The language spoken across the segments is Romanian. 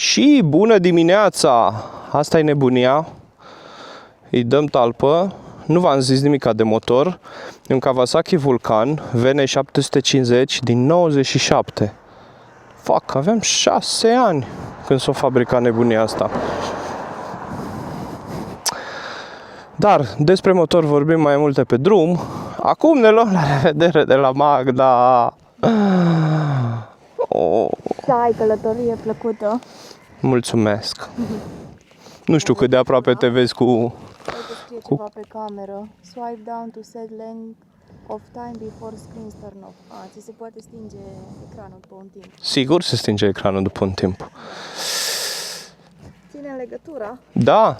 Și bună dimineața! Asta e nebunia. Îi dăm talpă. Nu v-am zis nimica de motor. E un Kawasaki Vulcan VN750 din 97. Fac, aveam 6 ani când s-o fabrica nebunia asta. Dar despre motor vorbim mai multe pe drum. Acum ne luăm la revedere de la Magda. Oh. Să ai călătorie plăcută. Mulțumesc. Nu știu cât de aproape te vezi cu... Uite, scrie ceva pe cameră. Swipe down to set length of time before screen turn off. Ți se poate stinge ecranul după un timp. Sigur se stinge ecranul după un timp. Ține legătura. Da.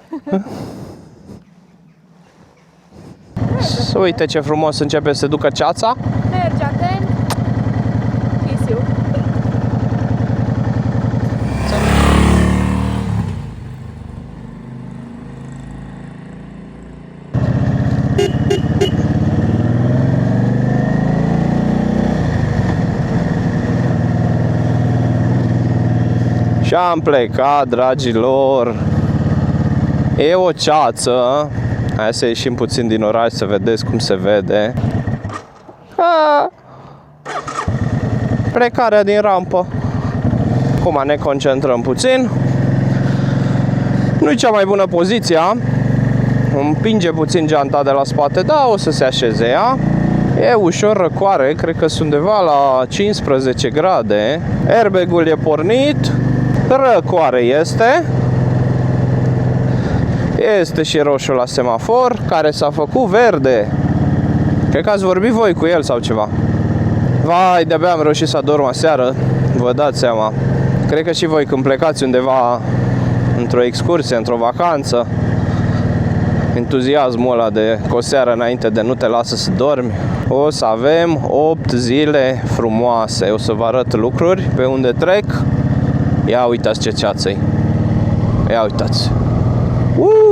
Să uite ce frumos începe să se ducă ceața. Mergi atent. Isiu. Și am plecat, dragilor. E o ceață. Hai să ieșim puțin din oraș să vedeți cum se vede. Plecarea din rampă. Acum ne concentrăm puțin. Nu-i cea mai bună poziția. Împinge puțin geanta de la spate, da, o să se așeze ea. E ușor răcoare, cred că sunt undeva la 15 grade. Airbag-ul e pornit. Răcoare este. Este și roșu la semafor, care s-a făcut verde. Cred că ați vorbit voi cu el sau ceva. Vai, de-abia am reușit să adorm aseară. Vă dați seama. Cred că și voi când plecați undeva într-o excursie, într-o vacanță, entuziasmul ăla de cu o seară înainte de nu te lasă să dormi. O să avem 8 zile frumoase. O să vă arăt lucruri pe unde trec. Ia uitați ce ceață-i. Ia uitați.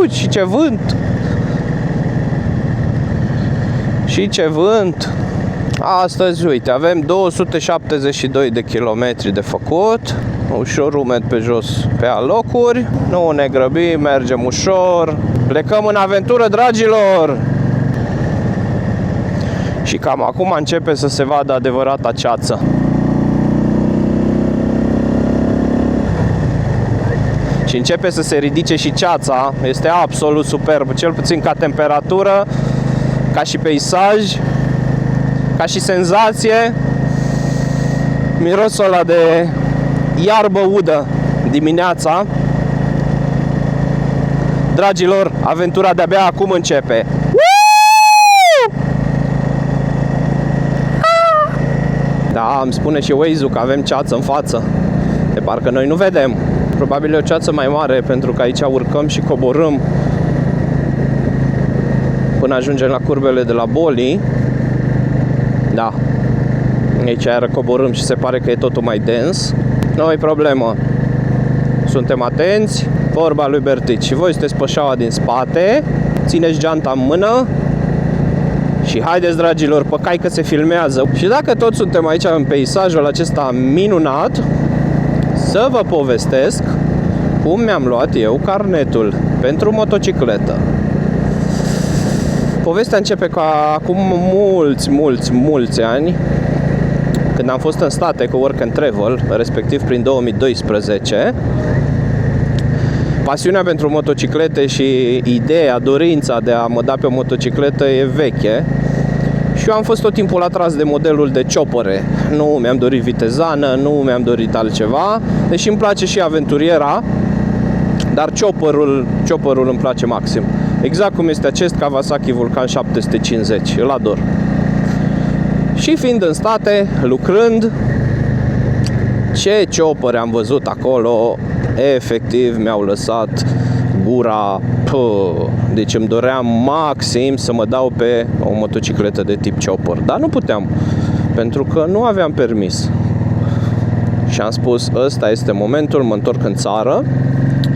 Și ce vânt! Și ce vânt! Astăzi, uite, avem 272 de kilometri de făcut. Ușor umed pe jos pe alocuri. Nu ne grăbim, mergem ușor. Plecăm în aventură, dragilor! Și cam acum începe să se vadă adevărata ceață. Și începe să se ridice și ceața. Este absolut superb, cel puțin ca temperatură, ca și peisaj, ca și senzație. Mirosul ăla de iarbă udă dimineața. Dragilor, aventura de-abia acum începe. Da, îmi spune și Waze-ul că avem ceață în față. De parcă noi nu vedem. Probabil e o ceață mai mare, pentru că aici urcăm și coborâm până ajungem la curbele de la Boli. Da, aici iară coborâm și se pare că e totul mai dens. Nu e problemă. Suntem atenți. Vorba lui Bertic. Și voi sunteți pe șaua din spate. Țineți geanta în mână. Și haideți, dragilor, pe cai că se filmează. Și dacă toți suntem aici în peisajul acesta minunat, să vă povestesc cum mi-am luat eu carnetul pentru motocicletă. Povestea începe ca acum mulți ani, când am fost în state cu Work and Travel, respectiv prin 2012. Pasiunea pentru motociclete și ideea, dorința de a mă da pe o motocicletă e veche. Și eu am fost tot timpul atras de modelul de ciopăre. Nu mi-am dorit vitezană, nu mi-am dorit altceva. Deși îmi place și aventuriera, dar ciopărul îmi place maxim. Exact cum este acest Kawasaki Vulcan 750, îl ador. Și fiind în state, lucrând, ce ciopăre am văzut acolo, efectiv mi-au lăsat gura. Deci îmi doream maxim să mă dau pe o motocicletă de tip chopper, dar nu puteam, pentru că nu aveam permis. Și am spus, ăsta este momentul, mă întorc în țară.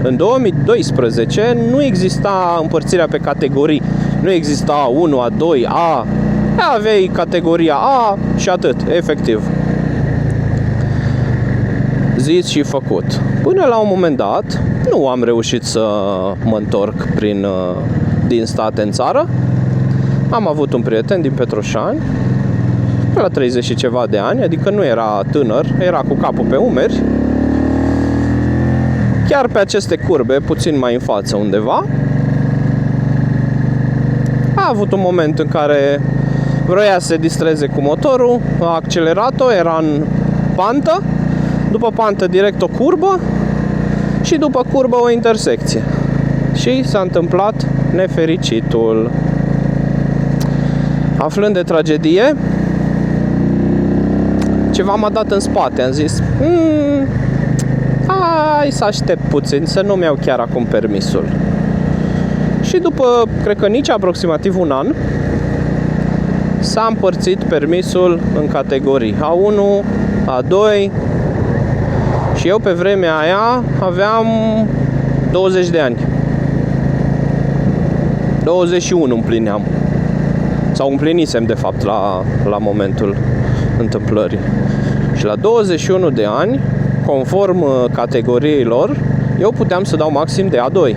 În 2012 nu exista împărțirea pe categorii. Nu exista 1, A2, A. Aveai categoria A și atât, efectiv. zis și făcut. Până la un moment dat, nu am reușit să mă întorc din state în țară. Am avut un prieten din Petroșani, la 30 și ceva de ani, adică nu era tânăr, era cu capul pe umeri, chiar pe aceste curbe, puțin mai în față undeva. A avut un moment în care vroia să se distreze cu motorul, a accelerat-o, era în pantă, după pantă direct o curbă și după curbă o intersecție. Și s-a întâmplat nefericitul. Aflând de tragedie, ceva m-a dat în spate, am zis hai să aștept puțin, să nu-mi iau chiar acum permisul. Și după, cred că nici aproximativ un an, s-a împărțit permisul în categorii A1, A2 și eu pe vremea aia aveam 20 de ani. 21 împlineam. Sau împlinisem de fapt la momentul întâmplării. Și la 21 de ani, conform categoriilor, eu puteam să dau maxim de A2.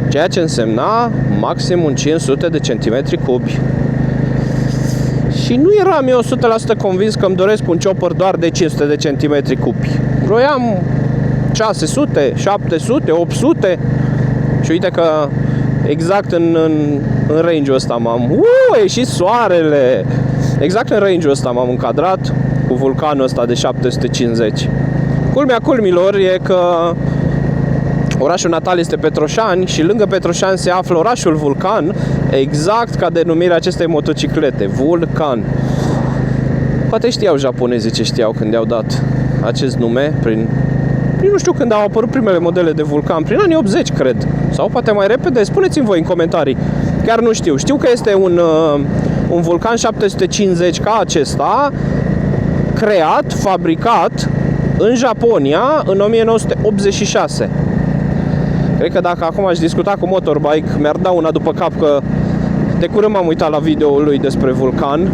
Ceea ce însemna maxim un 500 de centimetri cubi. Și nu eram eu 100% convins că îmi doresc un chopper doar de 500 de centimetri cubi. Vroiam 600, 700, 800 și uite că exact în range-ul ăsta a ieșit soarele! Exact în range-ul ăsta m-am încadrat cu vulcanul ăsta de 750. Culmea culmilor e că orașul natal este Petroșani și lângă Petroșani se află orașul Vulcan, exact ca denumirea acestei motociclete, Vulcan. Poate știau japonezii ce știau când i-au dat acest nume, prin nu știu când au apărut primele modele de Vulcan, prin anii 80, cred. Sau poate mai repede, spuneți-mi voi în comentarii. Chiar nu știu. Știu că este un Vulcan 750 ca acesta, creat, fabricat în Japonia în 1986. Cred că dacă acum aș discuta cu Motorbike, mi-ar da una după cap că de curând m-am uitat la video-ul lui despre Vulcan,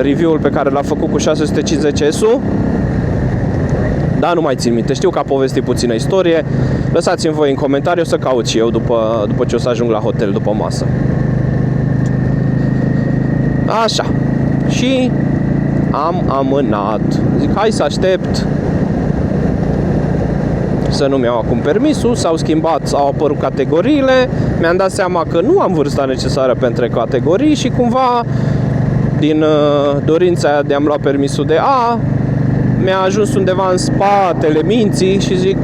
review-ul pe care l-a făcut cu 650S-ul. Da, nu mai țin minte, știu că a povestit puțină istorie. Lăsați-mi voi în comentarii, o să caut și eu după ce o să ajung la hotel după masă. Așa. Și am amânat. Zic, hai să aștept să nu-mi iau acum permisul. S-au schimbat, s-au apărut categoriile. Mi-am dat seama că nu am vârsta necesară pentru categorii și cumva din dorința aia de a-mi lua permisul de A, mi-a ajuns undeva în spatele minții și zic,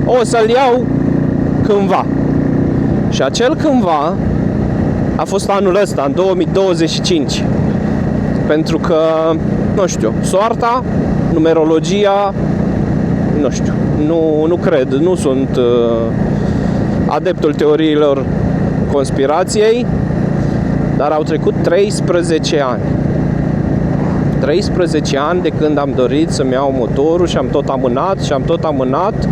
o să-l iau cândva. Și acel cândva a fost anul ăsta, în 2025. Pentru că, nu știu, soarta, numerologia, nu știu, nu cred, nu sunt adeptul teoriilor conspirației, dar au trecut 13 ani. 13 ani de când am dorit să-mi iau motorul și am tot amânat și am tot amânat.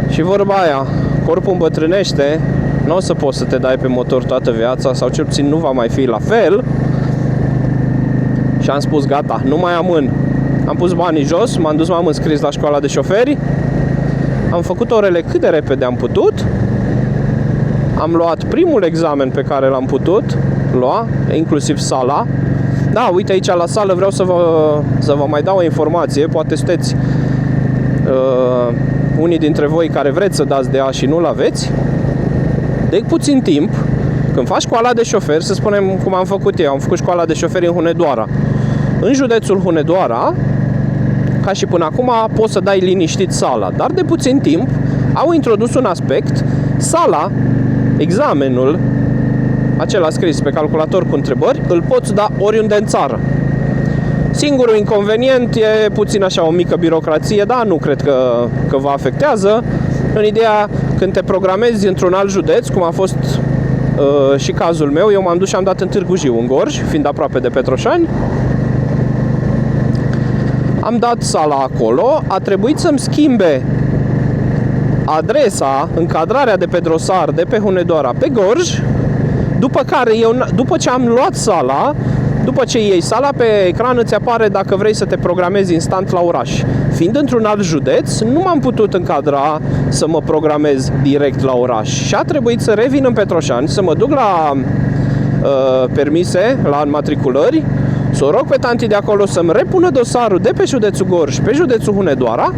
Și vorba aia, corpul îmbătrânește, nu o să poți să te dai pe motor toată viața, sau cel puțin nu va mai fi la fel. Și am spus, gata, nu mai amân. Am pus banii jos, m-am dus, m-am înscris la școala de șoferi, am făcut orele cât de repede am putut, am luat primul examen pe care l-am putut lua, inclusiv sala. Da, uite aici la sală vreau să vă mai dau o informație, poate sunteți unii dintre voi care vreți să dați de A și nu-l aveți. De puțin timp, când faci școala de șoferi, să spunem cum am făcut eu, am făcut școala de șoferi în Hunedoara. În județul Hunedoara, ca și până acum, poți să dai liniștit sala, dar de puțin timp au introdus un aspect, sala, examenul, acela scris pe calculator cu întrebări, îl poți da oriunde în țară. Singurul inconvenient e puțin așa o mică birocrație, dar nu cred că vă afectează. În ideea, când te programezi într-un alt județ, cum a fost și cazul meu, eu m-am dus și am dat în Târgu Jiu, în Gorj, fiind aproape de Petroșani. Am dat sala acolo, a trebuit să-mi schimbe adresa, încadrarea de pe Drosar, de pe Hunedoara, pe Gorj, după care eu, după ce am luat sala, După ce iei sala, pe ecran îți apare dacă vrei să te programezi instant la oraș. Fiind într-un alt județ, nu m-am putut încadra să mă programez direct la oraș și a trebuit să revin în Petroșani, să mă duc la permise, la înmatriculări, să o rog pe tanti de acolo să-mi repună dosarul de pe județul Gorj pe județul Hunedoara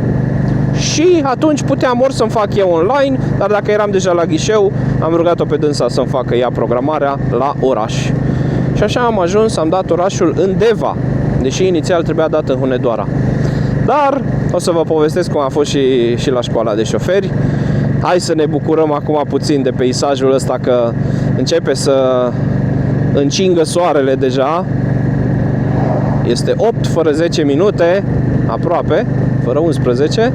și atunci puteam ori să-mi fac eu online, dar dacă eram deja la ghișeu, am rugat-o pe dânsa să-mi facă ea programarea la oraș. Și așa am ajuns, am dat orașul în Deva, deși inițial trebuia dat în Hunedoara. Dar o să vă povestesc cum a fost și la școala de șoferi. Hai să ne bucurăm acum puțin de peisajul ăsta, că începe să încingă soarele deja. Este 8 fără 10 minute, aproape, fără 11.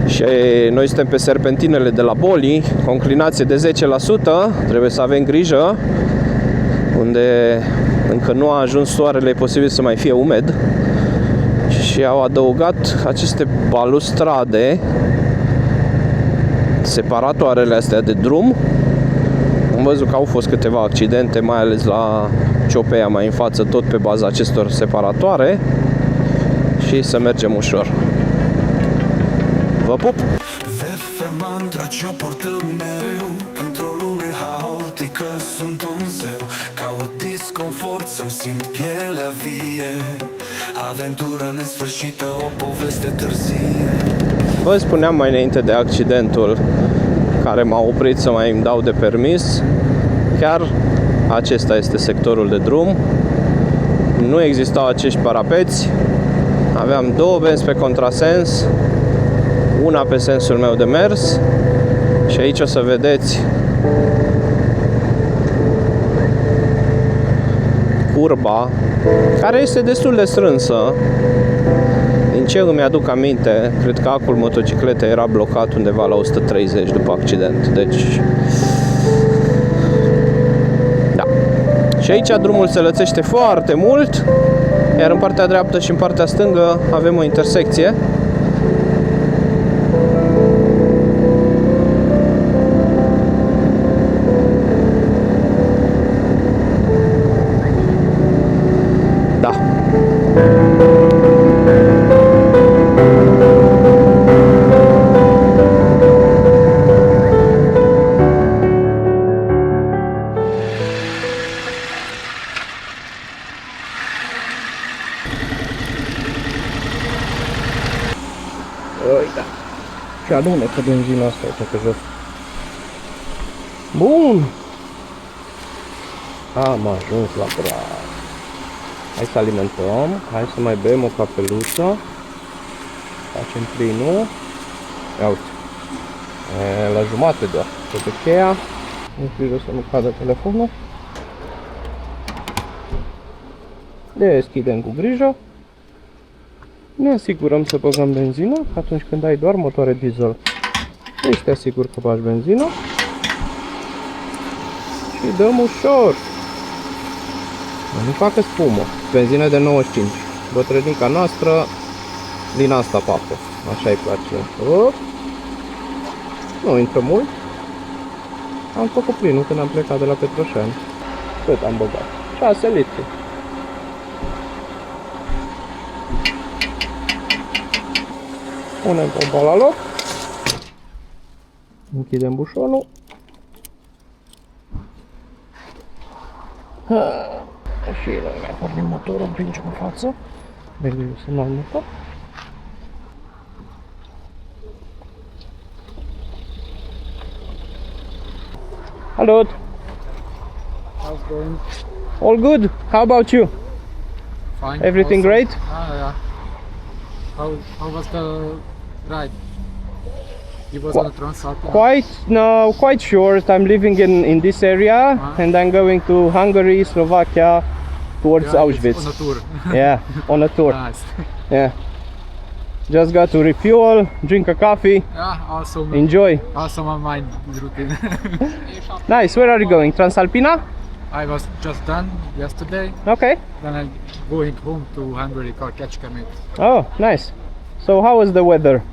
Și noi suntem pe serpentinele de la Boli, cu o inclinație de 10%, trebuie să avem grijă. Unde încă nu a ajuns soarele, e posibil să mai fie umed. Și au adăugat aceste balustrade, separatoarele astea de drum. Am văzut că au fost câteva accidente, mai ales la Ciopea mai în față, tot pe baza acestor separatoare. Și să mergem ușor. Vă pup! Mantra ce-o portăm mereu într-o lume haotică, sunt un zeu. Caut disconfort să-mi simt pielea vie, aventură nesfârșită, o poveste târzie. Vă spuneam mai înainte de accidentul care m-a oprit să mai îmi dau de permis. Chiar acesta este sectorul de drum. Nu existau acești parapeți. Aveam două benzi pe contrasens, una pe sensul meu de mers. Și aici o să vedeți curba, care este destul de strânsă. Din ce îmi aduc aminte, cred că acul motocicletei era blocat undeva la 130 după accident. Deci, da. Și aici drumul se lățește foarte mult, iar în partea dreaptă și în partea stângă avem o intersecție. Uite. Și alunecă benzina asta, uite pe jos. Bun! Am ajuns la Braș. Hai să alimentăm, hai să mai bem o cafeluță. Facem plinul. Ia uite. La jumate doar. Pe cheia. Nu știu să nu cadă telefonul. Deschidem cu grijă. Ne asigurăm să băgăm benzină, că atunci când ai doar motoare diesel, ești asigur că bagi benzină. Și dăm ușor. Nu facă spumă. Benzină de 95. Bătrânica noastră din asta papă. Așa îi place. Op. Nu intră mult. Am făcut plinul când am plecat de la Petroșani. Cât am băgat? 6 litri. Punem pompa la loc. Închidem bușonul. Și noi mai pornim motorul, împingem în față. Mergem să nu am motor. Hello. How's going? All good. How about you? Fine. Everything also. great? Yeah. How was the ride? You was on the Transalpina? Quite short. I'm living in this area, and I'm going to Hungary, Slovakia, towards Yeah, Auschwitz. it's on a tour. Yeah, on a tour. Nice. Yeah. Just got to refuel, drink a coffee, Yeah, enjoy. also my mind routine. Nice. Where are you going? Transalpina? I was just done yesterday. Okay. Then I'm going home to Hungary, Kecskemét. Oh, nice. So how was the weather?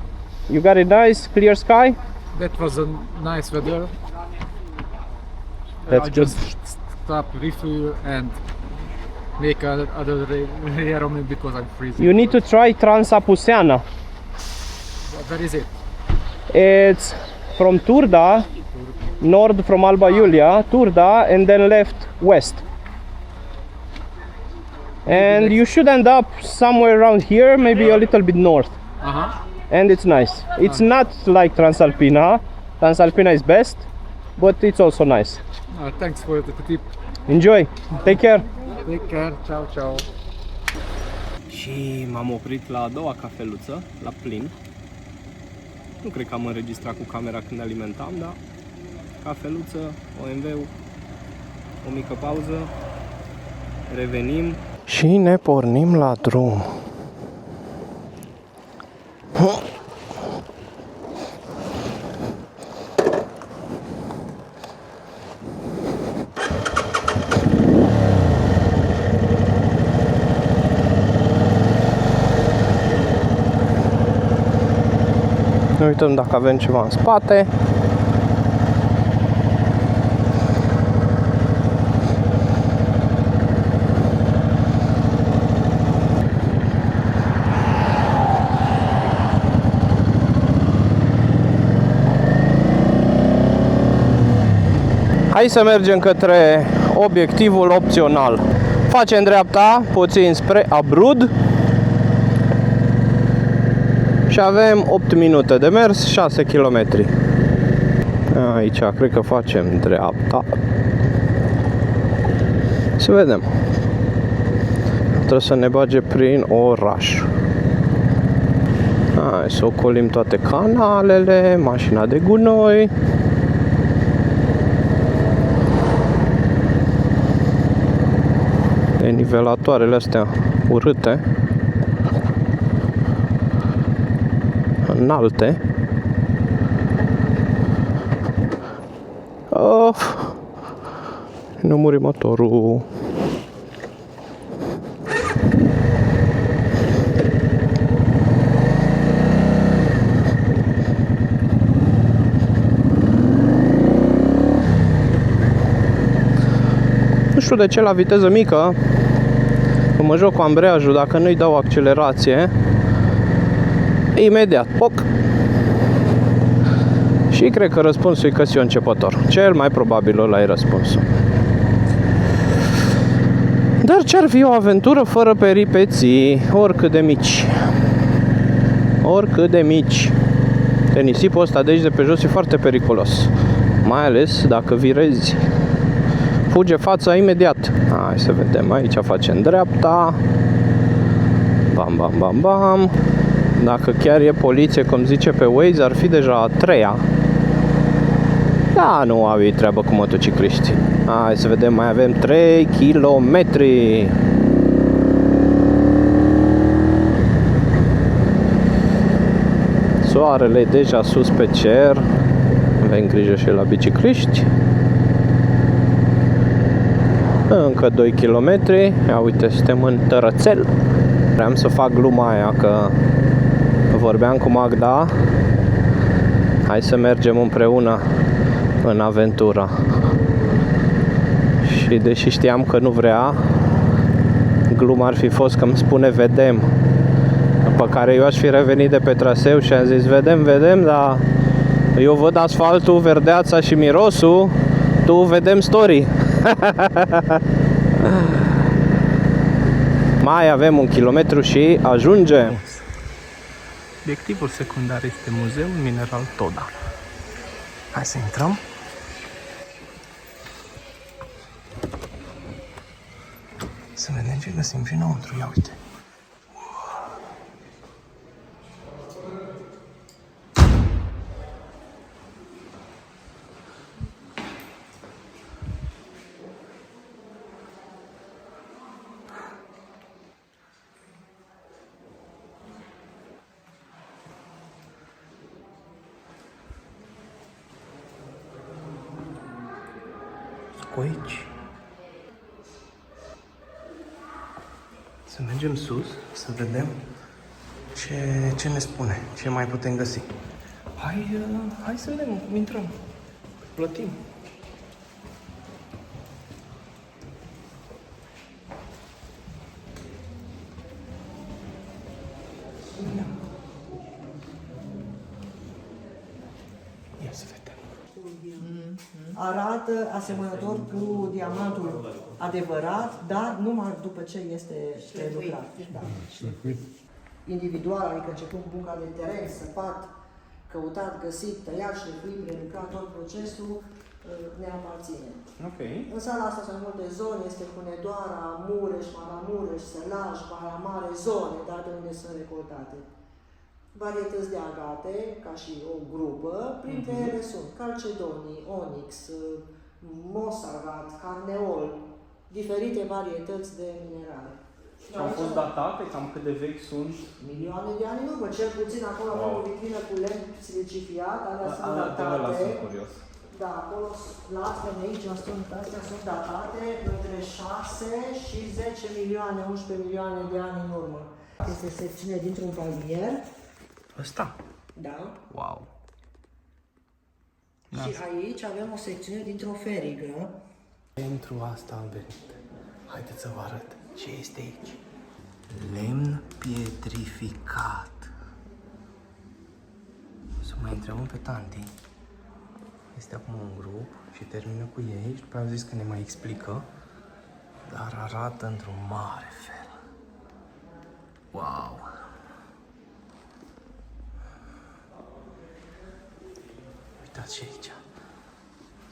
You got a nice, clear sky? That was a nice weather. That's I good. just stopped, refuel, and make other aeroplane because I'm freezing. You need to try Transapuseana. Where is it? It's from Turda, north from Alba Iulia, Turda, and then left west. And you should end up somewhere around here, maybe a little bit north. And it's nice. It's not like Transalpina. Transalpina is best, but it's also nice. Thanks for the tip. Enjoy. Take care. Take care. Ciao, ciao. Și m-am oprit la a doua cafeluță, la plin. Nu cred că am înregistrat cu camera când alimentam, dar cafeluță, OMV-ul, o mică pauză, revenim și ne pornim la drum. Ne uităm dacă avem ceva în spate. Hai să mergem către obiectivul opțional. Facem dreapta puțin spre Abrud. Și avem 8 minute de mers, 6 km. Aici cred că facem dreapta. Să vedem. Trebuie să ne bage prin oraș. Hai să ocolim toate canalele, mașina de gunoi. Nivelatoarele astea urâte, înalte. Nu muri motorul. Nu știu de ce la viteză mică, când mă joc cu ambreiajul, dacă nu-i dau accelerație, imediat, poc. Și cred că răspunsul e că sunt începător. Cel mai probabil ăla e răspunsul. Dar ce-ar fi o aventură fără peripeții, oricât de mici. Oricât de mici. Că nisipul ăsta de aici de pe jos e foarte periculos. Mai ales dacă virezi. Fuge fața imediat. Hai să vedem, aici facem dreapta. Bam, bam, bam, bam. Dacă chiar e poliție, cum zice pe Waze, ar fi deja a treia. Da, nu au ei treabă cu motocicliști. Hai să vedem, mai avem 3 kilometri. Soarele e deja sus pe cer. Avem grijă și la bicicliști. Încă 2 km. Ia uite, suntem în Tărățel. Vreau să fac gluma aia că vorbeam cu Magda. Hai să mergem împreună în aventura. Și deși știam că nu vrea, gluma ar fi fost că îmi spune vedem. După care eu aș fi revenit de pe traseu și am zis vedem, vedem, dar eu văd asfaltul, verdeața și mirosul, tu vedem story. Mai avem 1 kilometru și ajungem. Obiectivul secundar este Muzeul Mineral Toda. Hai să intrăm. Să vedem ce găsim și înăuntru. Ia uite. Aici. Să mergem sus, să vedem ce ne spune, ce mai putem găsi. Hai să vedem, intrăm, plătim. vizibil. Arată asemănător cu diamantul adevărat, dar numai după ce este prelucrat. Da. Individual, adică începând cu munca de teren, săpat, căutat, găsit, tăiat, șlefuit, prelucrat, tot procesul ne aparține. Ok. În sala asta sunt multe zone, este Hunedoara, Mureș, Maramureș, Sălaj, Baia Mare, zone, dar de unde sunt recoltate. Varietăți de agate, ca și o grupă, printre ele sunt calcedonii, onix, mosarat, carneol, diferite varietăți de minerale. Și au fost datate? Cam cât de vechi sunt? Milioane de ani în urmă, cel puțin acolo avem o vitrină cu lemn silicifiat, alea sunt datate. Sunt curios. Da, acolo, la astea de aici, astea sunt datate între 6 și 10 milioane, 11 milioane de ani în urmă. Este secțiune dintr-un palmier. Ăsta? Da. Wow. Și aici avem o secțiune dintr-o ferigă. Pentru asta am venit. Haideți să vă arăt ce este aici. Lemn pietrificat. Să mai întrebăm pe tanti. Este acum un grup și termină cu ei și după am zis că ne mai explică, dar arată într-un mare fel. Wow! Uitați și aici.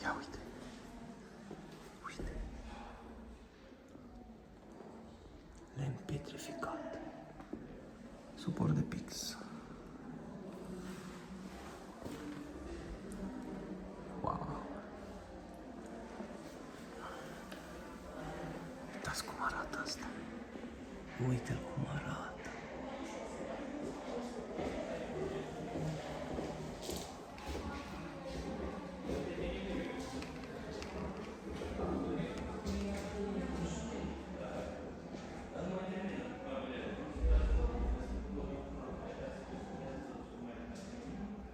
Ia uite. Uite. Lemn pietrificat. Suport de pix. Wow. Uitați cum arată asta. Uite-l cum arată.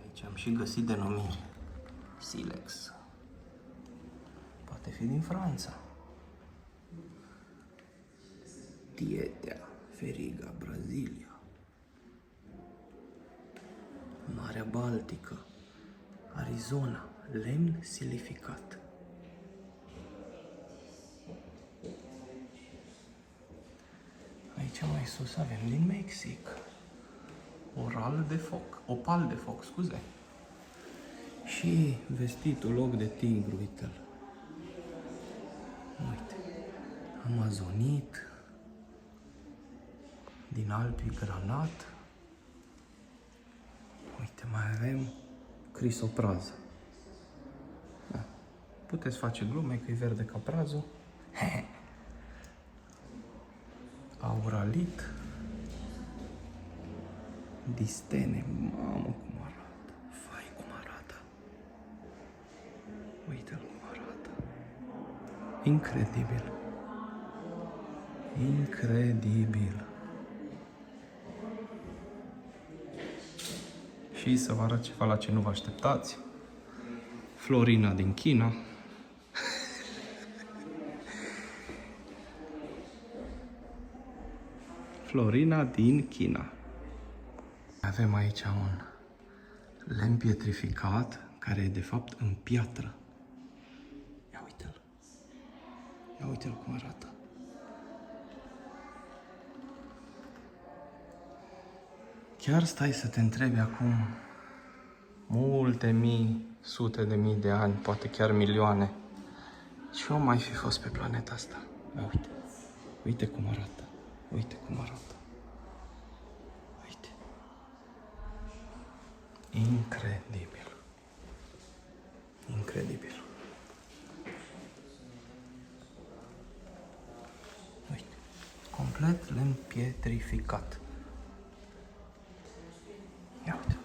Aici am și găsit denumiri. Silex. Poate fi din Franța. Tietea, Feriga, Brazilia. Marea Baltică. Arizona, lemn silificat. Aici mai sus avem din Mexic. Opal de foc, scuze. Și vestitul loc de tigru, uite-l. Uite. Amazonit. Din Alpii granat. Uite, mai avem crisoprază. Da. Puteți face glume că e verde ca prazul. Auralit. Distene. Mamă, cum arată. Fai, cum arată. Uite-l cum arată. Incredibil. Incredibil. Și să vă arăt ceva la ce nu vă așteptați. Florina din China. Florina din China. Avem aici un lemn pietrificat care e de fapt în piatră. Ia uite-l. Ia uite-l cum arată. Chiar stai să te întrebi acum multe mii, sute de mii de ani, poate chiar milioane. Ce om mai fi fost pe planeta asta? Ia uite. Uite cum arată. Uite cum arată. Uite. Incredibil. Incredibil. Uite. Complet lemn pietrificat. Ia uite.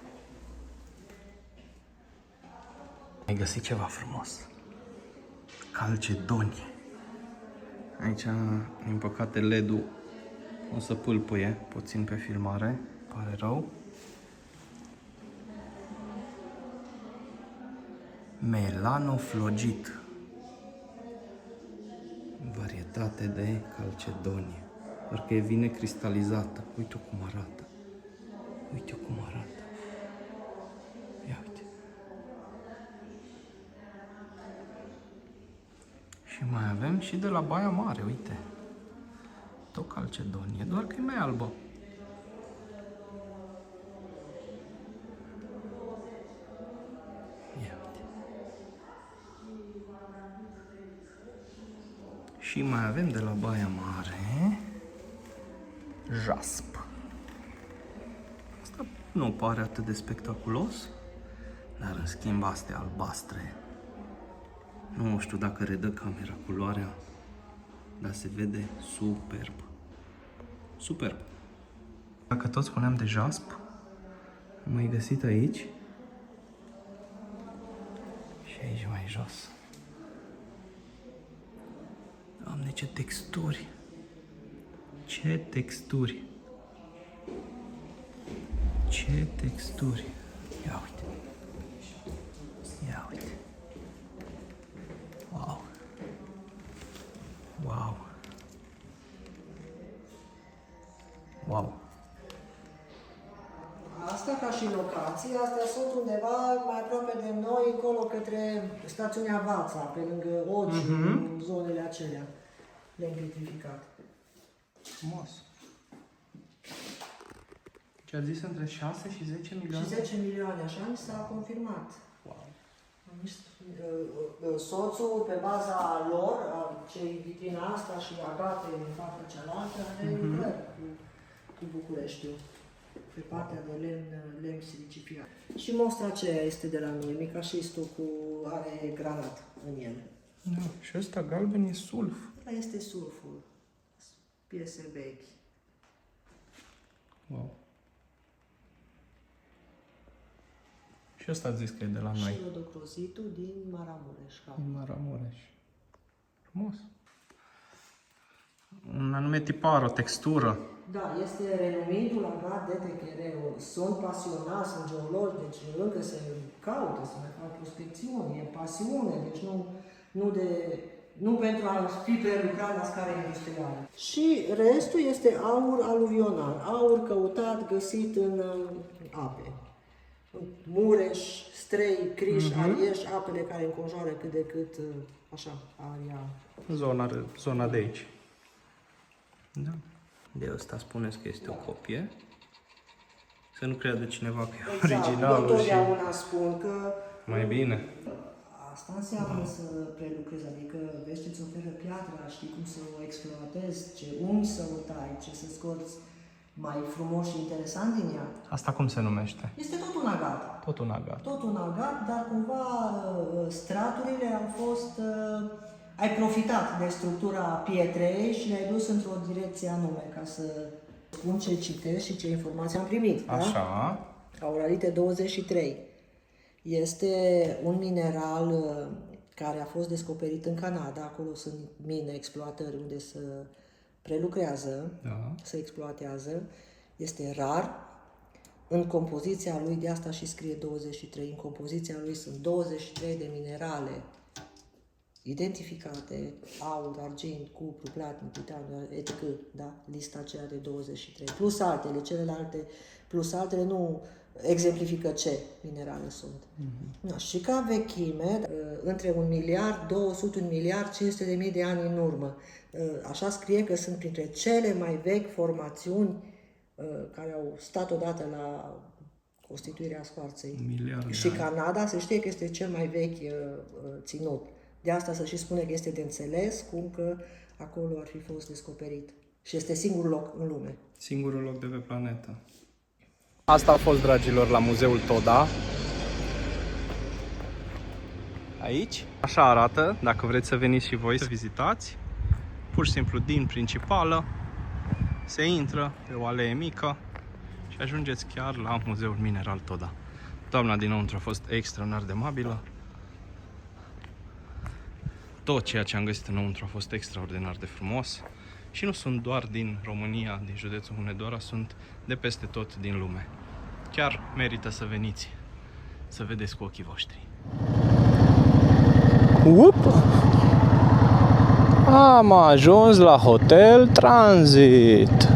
Ai găsit ceva frumos. Calcedonie. Aici, din păcate, LED-ul o să pâlpâie puțin pe filmare. Pare rău. Melanoflogit. Varietate de calcedonie. Doar că e vine cristalizată. Uite cum arată. Uite cum arată. Ia uite. Și mai avem și de la Baia Mare, uite. Tot Calcedonie, doar că e mai albă. Ia uite. Și mai avem de la Baia Mare jasp. Asta nu pare atât de spectaculos, dar în schimb astea albastre. Nu știu dacă redă camera culoarea, dar se vede superb. Superb. Dacă tot spuneam de jasp, am mai găsit aici și aici mai jos. Doamne, ce texturi! Ce texturi! Ce texturi! Ia uite! Ia uite! Wow! Wow! Wow! Asta ca și locații, astea sunt undeva mai aproape de noi, încolo către stațiunea Vața, pe lângă Oci, în zonele acelea. Le-am identificat. Frumos! Ce a zis între 6 și 10 milioane? Și 10 milioane, așa mi s-a confirmat. Wow! Soțul, pe baza lor, cei vitrina asta și Agate în partea cealaltă, are lucrări cu Bucureștiul, pe partea de lemn silicifiat. Și mostra aceea este de la noi, micașistul are granat în el. Da, și ăsta galben e sulf. Ăla este sulful, piese vechi. Wow! Și ăsta ați zis că e de la noi. Și rodocrozitul din Maramureș. Din Maramureș. Frumos. Un anume tipar, o textură. Da, este renumitul Agat de Techereu. Sunt pasionați, sunt geologi, deci încă se caută să mai fac prospecțiuni, e pasiune, deci nu pentru a fi prelucrat la scară industrială. Și restul este aur aluvional, aur căutat, găsit în ape. Mureș, Strei, Criș, Arieș, apele care înconjoară cât de cât, așa, aria. Zona de aici. Da. De asta spuneți că este o copie. Să nu creadă cineva că e originalul și... Întotdeauna spun că... Mai bine. Asta înseamnă să prelucrezi, adică vezi ce-ți oferă piatra, știi cum să o exploatezi, ce unghi să o tai, ce să scoți mai frumos și interesant din ea. Asta cum se numește? Este tot un agat. Tot un agat. Tot un agat, dar cumva straturile au fost... ai profitat de structura pietrei și le-ai dus într-o direcție anume, ca să spun ce citesc și ce informații am primit. Așa. Da? Auralite 23. Este un mineral care a fost descoperit în Canada, acolo sunt mine, exploatări unde se prelucrează, se exploatează. Este rar. În compoziția lui, de asta și scrie 23, în compoziția lui sunt 23 de minerale identificate, aur, argint, cupru, platin, titaniu, etc., da? Lista aceea de 23, plus altele, celelalte, plus altele nu exemplifică ce minerale sunt. Da, și ca vechime, între 1 miliard, 200, 1 miliard, 500 de mii de ani în urmă. Așa scrie că sunt printre cele mai vechi formațiuni care au stat odată la constituirea scoarței. Și Canada se știe că este cel mai vechi ținut. De asta se și spune că este de înțeles cum că acolo ar fi fost descoperit. Și este singurul loc în lume. Singurul loc de pe planetă. Asta a fost, dragilor, la Muzeul Toda. Aici. Așa arată, dacă vreți să veniți și voi să vizitați. Pur și simplu din principală se intră pe o alee mică și ajungeți chiar la Muzeul Mineral Toda. Doamna dinăuntru a fost extraordinar de amabilă. Tot ceea ce am găsit înăuntru a fost extraordinar de frumos. Și nu sunt doar din România, din județul Hunedoara, sunt de peste tot din lume. Chiar merită să veniți, să vedeți cu ochii voștri. Am ajuns la Hotel Transit.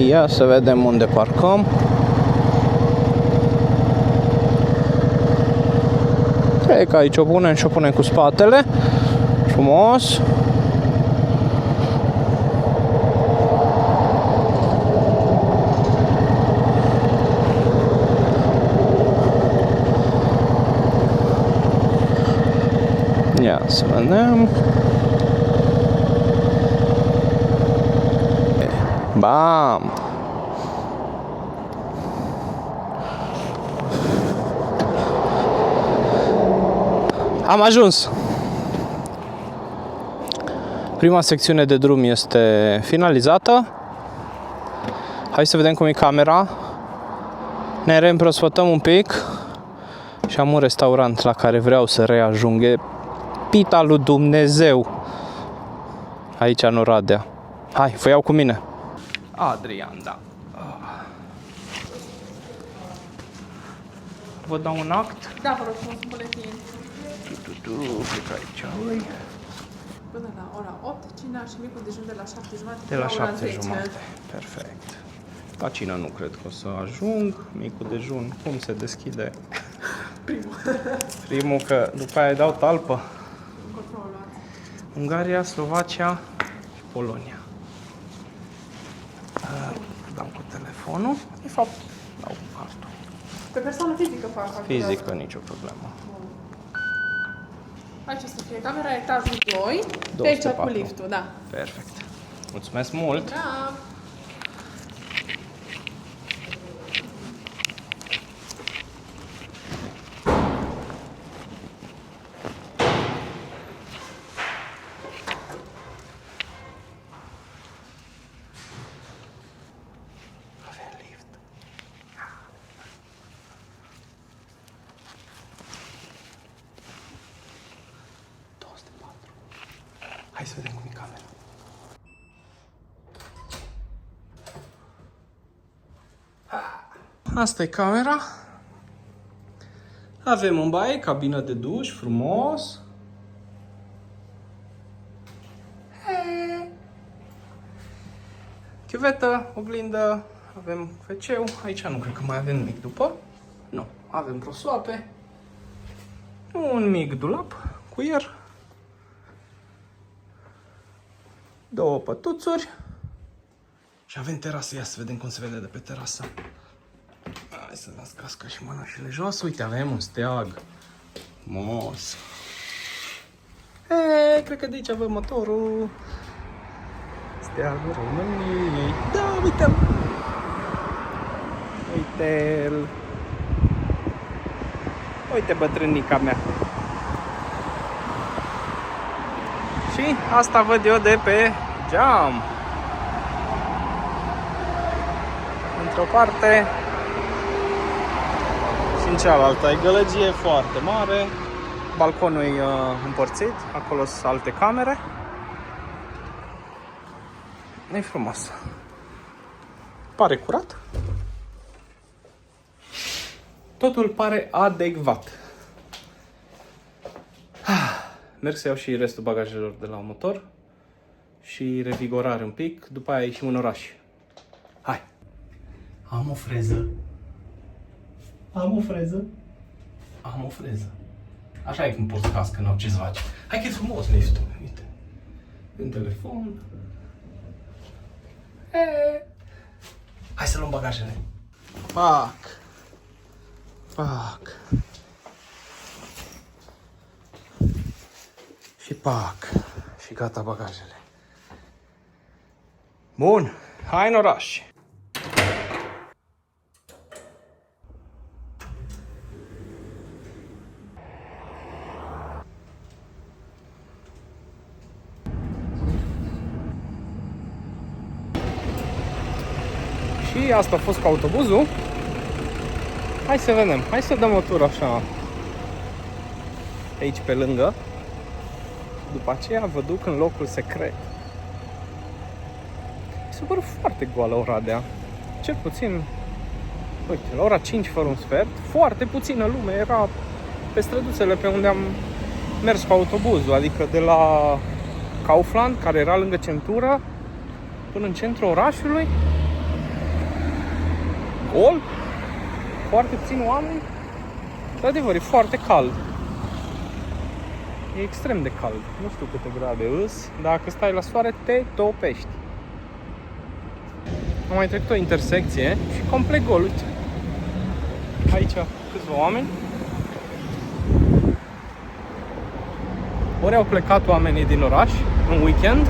Ia să vedem unde parcăm. Cred că aici o punem și o punem cu spatele. Frumos. Ia să vedem. Bam! Am ajuns! Prima secțiune de drum este finalizată. Hai să vedem cum e camera. Ne reîmprospătăm un pic și am un restaurant la care vreau să reajung. E pita lui Dumnezeu. Aici în Oradea. Hai, vă iau cu mine. Adrian, da. Vă dau un act. Da, vă rog frumos, un buletin. Cred că aici ui. Până la ora 8, cina și micul dejun de la 7:30 De la ora 7:30. Perfect. La cină nu cred că o să ajung. Micul dejun, cum se deschide? Primul, că după aia dau talpă. Ungaria, Slovacia și Polonia. Dau cu telefonul. De fapt, dau cu cartul. Pe persoană fizică fac acolo. Fizică, nicio problemă. Aici o să fie camera, etajul 2. De 204. aici cu liftul, da. Perfect. Mulțumesc mult! Da. Avem lift. Hai să vedem cum e camera. Asta e camera. Avem în baie cabina de duș, frumos. Chiuvetă, oglindă, avem WC-ul. Aici nu cred că mai avem nimic după. Nu, avem prosoape. Un mic dulap, cuier. Două pătuțuri. Și avem terasă. Ia să vedem cum se vede de pe terasă. Hai să las casca și mănușile jos. Uite, avem un steag. Frumos. Cred că de aici avem motorul. Steagul României. Da, uite-l. Uite-l. Uite bătrânica mea. Și asta văd eu de pe geam. Într-o parte și în cealaltă. E gălăgie foarte mare. Balconul e împărțit. Acolo sunt alte camere. E frumos. Pare curat. Totul pare adecvat. Merg să iau și restul bagajelor de la motor și revigorare un pic, după aia ieșim în oraș. Hai! Am o freză. Am o freză. Am o freză. Așa e când poți cască în orice zvaci. Hai că e frumos liftul. Uite. Un telefon. Hai să luăm bagajele. Pac! Pac! Și pac! Și gata bagajele. Bun! Hai în oraș! Și asta a fost cu autobuzul. Hai să vedem, hai să dăm o tură așa aici pe lângă. După aceea vă duc în locul secret. Mi se pare foarte goală Oradea. Cel puțin, uite, la ora 5 fără un sfert, foarte puțină lume era pe străduțele pe unde am mers cu autobuzul. Adică de la Kaufland, care era lângă centură, până în centrul orașului. gol, foarte puțini oameni. De adevăr, e foarte cald. E extrem de cald. Nu știu câte grade îs, dacă stai la soare te topești. Am mai trecut o intersecție și complet gol, uite. Aici câțiva oameni. Ori au plecat oamenii din oraș în weekend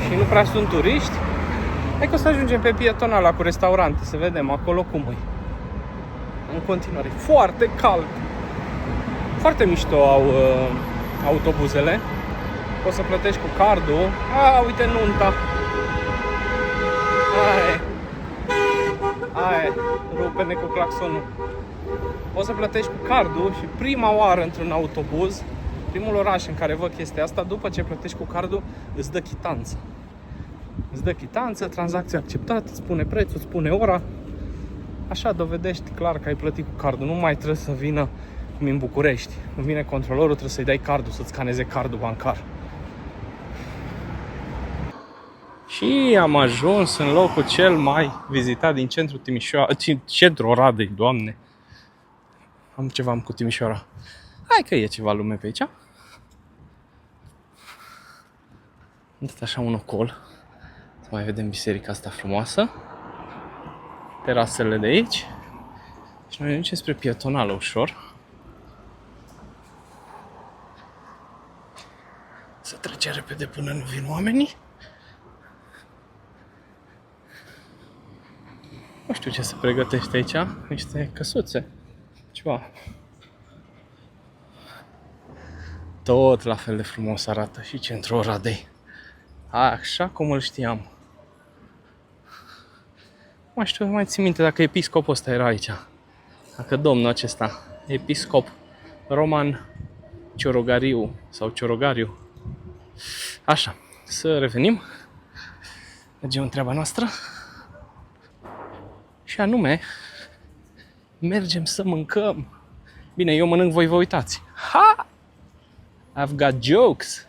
și nu prea sunt turiști. Hai că o să ajungem pe pietonala cu restaurante, să vedem acolo cum e. În continuare, foarte cald. Foarte mișto au autobuzele. Poți să plătești cu cardul. Uite nunta. Aia, rupe-ne cu claxonul. Poți să plătești cu cardul și prima oară într-un autobuz, primul oraș în care văd chestia asta, după ce plătești cu cardul, îți dă chitanță. Îți dă chitanță, tranzacție acceptată, îți spune prețul, îți spune ora. Așa dovedești clar că ai plătit cu cardul. Nu mai trebuie să vină cum în București. Când vine controlorul, trebuie să-i dai cardul, să-ți scaneze cardul bancar. Și am ajuns în locul cel mai vizitat din centrul Timișoara, centrul Oradei, Doamne. Am ceva cu Timișoara. Hai că e ceva lume pe aici. Am dat așa un ocol. Să mai vedem biserica asta frumoasă. Terasele de aici. Și noi ducem spre pietonală ușor. Să trece repede până nu vin oamenii. Nu știu ce se pregătește aici. Niște căsuțe. Ceva. Tot la fel de frumos arată și centrul Oradei. Așa cum îl știam. Mai știu, mai țin minte dacă episcopul ăsta era aici. Dacă domnul acesta, episcop Roman Ciorogariu sau Ciorogariu. Așa, să revenim. Mergem în treaba noastră. Și anume, mergem să mâncăm. Bine, eu mănânc, voi vă uitați. Ha! I've got jokes.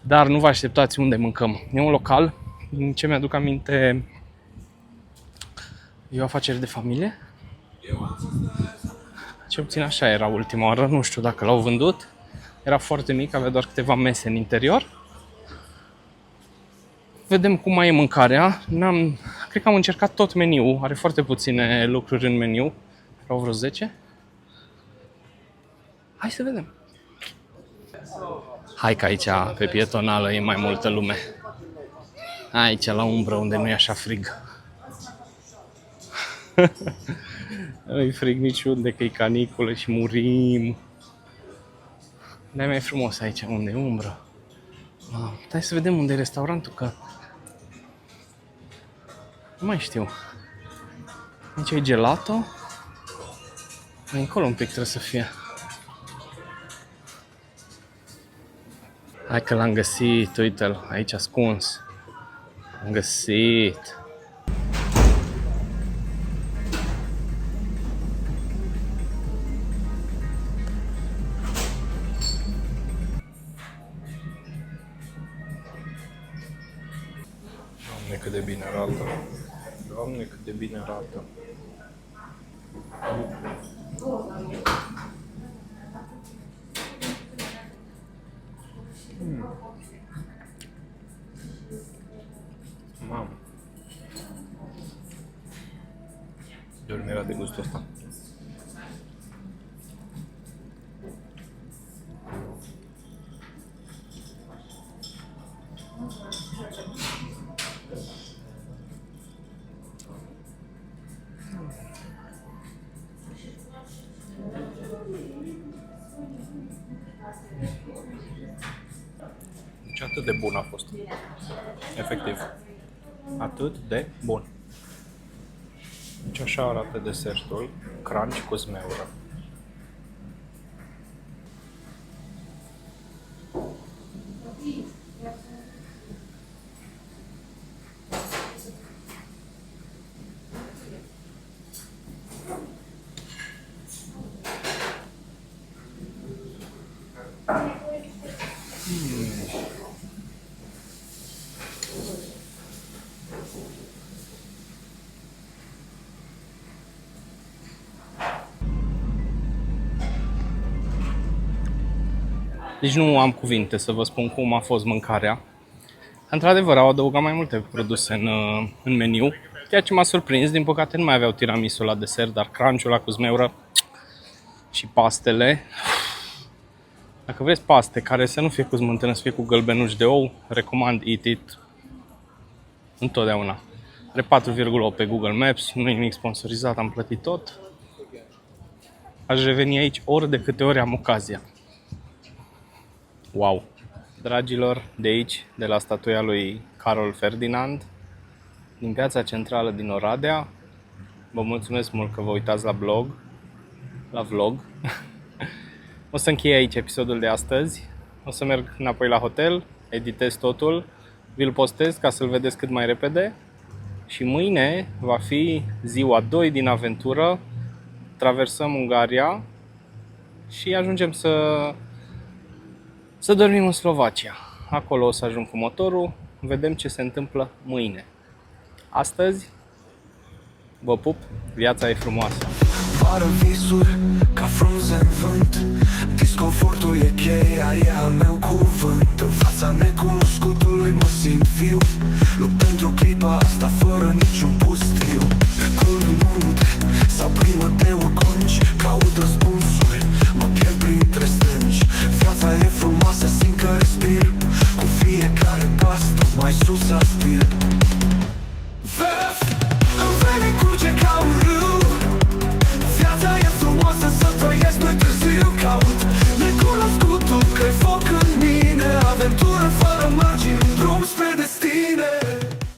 Dar nu vă așteptați unde mâncăm. E un local, din ce mi-aduc aminte, e o afacere de familie. Cel puțin așa era ultima oară, nu știu dacă l-au vândut. Era foarte mic, avea doar câteva mese în interior. Vedem cum mai e mâncarea. Cred că am încercat tot meniul, are foarte puține lucruri în meniu. Erau vreo 10. Hai să vedem. Hai că aici, pe pietonală, e mai multă lume. Aici, la umbră, unde nu e așa frig. Nu-i frig niciunde, că e caniculă și murim. Dar e mai frumos aici, unde e umbră. Hai să vedem unde e restaurantul, că nu mai știu. Aici e gelato. Mai încolo un pic trebuie să fie. Hai că l-am găsit, uite-l, aici ascuns. Am găsit. Doamne, cât de bine arată. Doamne, cât de bine arată. Mamă. Dormirea de gustul ăsta. Deci atât de bun a fost. Efectiv. Atât de bun. Deci așa arată desertul. Crunch cu zmeură. Deci nu am cuvinte să vă spun cum a fost mâncarea. Într-adevăr, au adăugat mai multe produse în meniu, ceea ce m-a surprins. Din păcate nu mai aveau tiramisu la desert, dar crunch-ul ăla cu zmeură și pastele. Dacă vreți paste care să nu fie cu smântână, să fie cu gălbenuși de ou, recomand Eat It întotdeauna. Are 4,8 pe Google Maps, nu e nimic sponsorizat, am plătit tot. Aș reveni aici ori de câte ori am ocazia. Wow! Dragilor, de aici, de la statuia lui Carol Ferdinand, din piața centrală din Oradea, vă mulțumesc mult că vă uitați la vlog. O să închei aici episodul de astăzi, o să merg înapoi la hotel, editez totul, vi-l postez ca să-l vedeți cât mai repede și mâine va fi ziua 2 din aventură, traversăm Ungaria și ajungem să dormim în Slovacia. Acolo o să ajung cu motorul, vedem ce se întâmplă mâine. Astăzi, vă pup, viața e frumoasă! Vară visuri ca frunze în vânt, disconfortul e cheia, e al meu cuvânt. În fața necunoscutului mă simt viu, lupt pentru clipa asta fără niciun pustiu. Recurg în munte sau primă de urconci, caut răspunsuri, mă pierd printre stânci. Viața e frumoasă, simt că respir, cu fiecare pas tot mai sus aspir. În vreme curge ca un râu, viața e frumoasă, să trăiesc, nu-i târziu. Caut